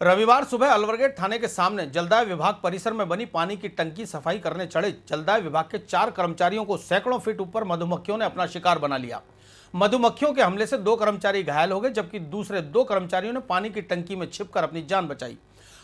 रविवार सुबह अलवरगेट थाने के सामने जलदाय विभाग परिसर में बनी पानी की टंकी सफाई करने चढ़े जलदाय विभाग के 4 कर्मचारियों को सैकड़ों फीट ऊपर मधुमक्खियों ने अपना शिकार बना लिया। मधुमक्खियों के हमले से 2 कर्मचारी घायल हो गए, जबकि दूसरे 2 कर्मचारियों ने पानी की टंकी में छिपकर अपनी जान बचाई।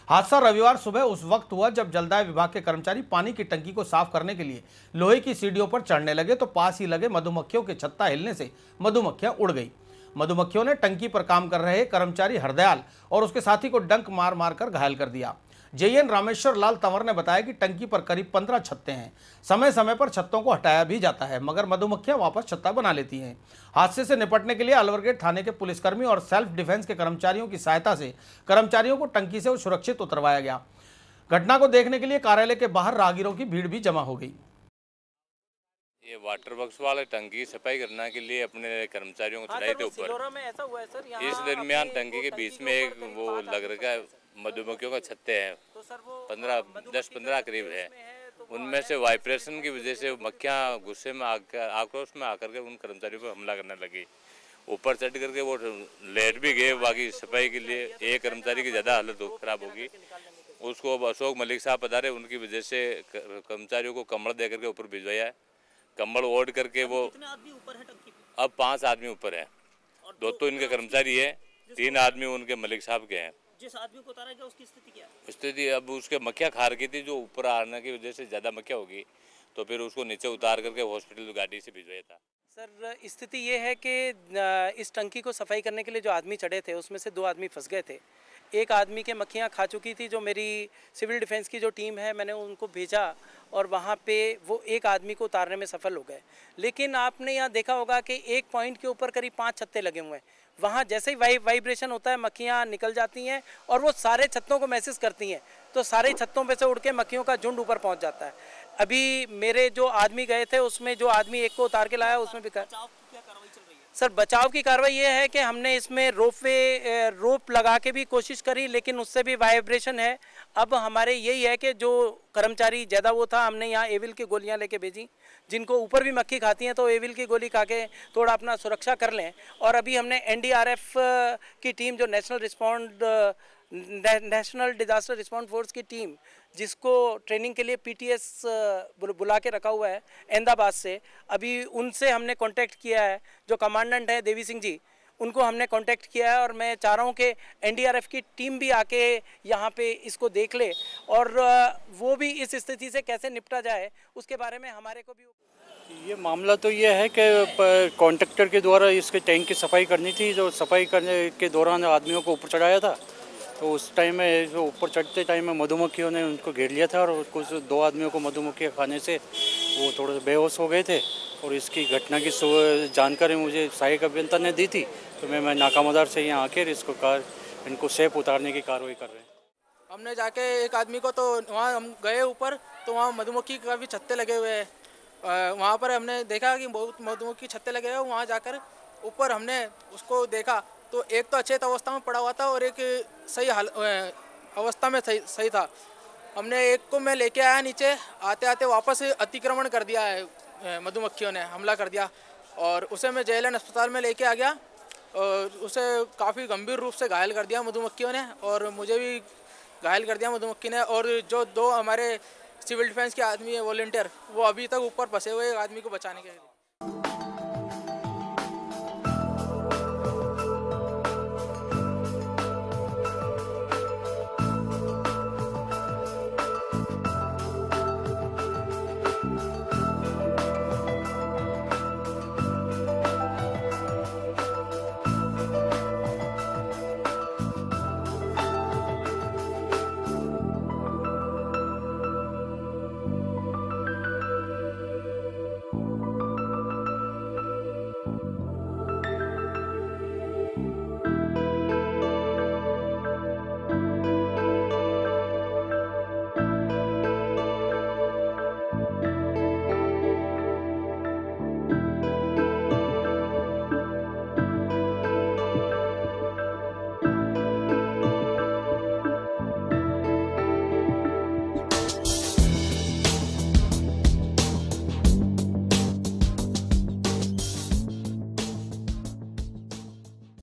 हादसा रविवार सुबह उस वक्त हुआ जब जलदाय विभाग के कर्मचारी पानी की टंकी को साफ करने के लिए लोहे की सीढ़ियों पर चढ़ने लगे तो पास ही लगे मधुमक्खियों के छत्ता हिलने से मधुमक्खियां उड़ गई। मधुमक्खियों ने टंकी पर काम कर रहे कर्मचारी हरदयाल और उसके साथी को डंक मार मार कर घायल कर दिया। जेएन रामेश्वर लाल तंवर ने बताया कि टंकी पर करीब 15 छत्ते हैं। समय समय पर छत्तों को हटाया भी जाता है, मगर मधुमक्खियां वापस छत्ता बना लेती हैं। हादसे से निपटने के लिए अलवरगेट थाने के पुलिसकर्मी और सेल्फ डिफेंस के कर्मचारियों की सहायता से कर्मचारियों को टंकी से सुरक्षित उतरवाया गया। घटना को देखने के लिए कार्यालय के बाहर राहगीरों की भीड़ भी जमा हो गई। ये वाटर वर्क्स वाले टंकी सफाई करने के लिए अपने कर्मचारियों को चढ़ाए थे ऊपर। में ऐसा हुआ है सर, इस दरमियान टंकी के बीच में एक वो लग रखा है मधुमक्खियों का छत्ते हैं, तो सर वो 10-15 करीब है। उनमें से वाइब्रेशन की वजह से मक्खियाँ गुस्से में आक्रोश में आकर के उन कर्मचारियों पर हमला करने लगी। ऊपर चढ़ करके वो लेट भी गए। बाकी सफाई के लिए एक कर्मचारी की ज़्यादा हालत खराब होगी, उसको अब अशोक मलिक साहब पधारे, उनकी वजह से कर्मचारियों को कम्बल दे करके ऊपर भिजवाया है। कम्बल ओढ़ करके वो ऊपर है टंकी पे? अब 5 आदमी ऊपर है। 2 तो इनके कर्मचारी है, 3 आदमी उनके मलिक साहब के हैं। जिस आदमी को उतारा गया उसकी स्थिति क्या है? स्थिति अब उसके मक्खियाँ खा रखी थी, जो ऊपर आने की वजह से ज़्यादा मक्खियाँ होगी तो फिर उसको नीचे उतार करके हॉस्पिटल गाड़ी से भिजवाया था। सर स्थिति ये है कि इस टंकी को सफाई करने के लिए जो आदमी चढ़े थे उसमें से 2 आदमी फंस गए थे। एक आदमी के मक्खियाँ खा चुकी थी। जो मेरी सिविल डिफेंस की जो टीम है, मैंने उनको भेजा और वहाँ पे वो एक आदमी को उतारने में सफल हो गए। लेकिन आपने यहाँ देखा होगा कि एक पॉइंट के ऊपर करीब 5 छत्ते लगे हुए हैं। वहाँ जैसे ही वाइब्रेशन होता है मक्खियाँ निकल जाती हैं और वो सारे छत्तों को मैसेज करती हैं, तो सारे छत्तों पे से उड़ के मक्खियों का झुंड ऊपर पहुँच जाता है। अभी मेरे जो आदमी गए थे उसमें जो आदमी एक को उतार के लाया उसमें भी सर बचाव की कार्रवाई ये है कि हमने इसमें रोप लगा के भी कोशिश करी, लेकिन उससे भी वाइब्रेशन है। अब हमारे यही है कि जो कर्मचारी ज़्यादा वो था, हमने यहाँ एविल की गोलियां लेके भेजी। जिनको ऊपर भी मक्खी खाती हैं तो एविल की गोली खा के थोड़ा अपना सुरक्षा कर लें। और अभी हमने एनडीआरएफ की टीम, जो नेशनल डिजास्टर रिस्पॉन्स फोर्स की टीम, जिसको ट्रेनिंग के लिए पीटीएस बुला के रखा हुआ है अहमदाबाद से, अभी उनसे हमने कांटेक्ट किया है। जो कमांडेंट है देवी सिंह जी, उनको हमने कांटेक्ट किया है और मैं चाह रहा हूँ कि एनडीआरएफ की टीम भी आके यहाँ पे इसको देख ले और वो भी इस स्थिति से कैसे निपटा जाए उसके बारे में हमारे को भी। ये मामला तो ये है कि कॉन्ट्रैक्टर के द्वारा इसके टैंक की सफाई करनी थी। जो सफाई करने के दौरान आदमियों को ऊपर चढ़ाया था, तो उस टाइम में जो ऊपर चढ़ते टाइम में मधुमक्खियों ने उनको घेर लिया था और कुछ 2 आदमियों को मधुमक्खियाँ खाने से वो थोड़े बेहोश हो गए थे। और इसकी घटना की जानकारी मुझे सहायक अभियंता ने दी थी, तो मैं नाकामदार से यहाँ आकर इनको सेफ उतारने की कार्रवाई कर रहे हैं। हमने जाके एक आदमी को, तो वहाँ हम गए ऊपर, तो वहाँ मधुमक्खी का भी छत्ते लगे हुए हैं। वहाँ पर हमने देखा कि बहुत मधुमक्खी छत्ते लगे हुए। वहाँ जाकर ऊपर हमने उसको देखा तो एक तो अच्छे अवस्था में पड़ा हुआ था और एक सही अवस्था में सही था। हमने एक को मैं लेके आया नीचे, आते आते वापस अतिक्रमण कर दिया है, मधुमक्खियों ने हमला कर दिया और उसे मैं जेएलएन अस्पताल में लेके आ गया और उसे काफ़ी गंभीर रूप से घायल कर दिया मधुमक्खियों ने और मुझे भी घायल कर दिया मधुमक्खी ने। और जो 2 हमारे सिविल डिफेंस के आदमी है वॉलंटियर, वो अभी तक ऊपर फंसे हुए आदमी को बचाने के लिए।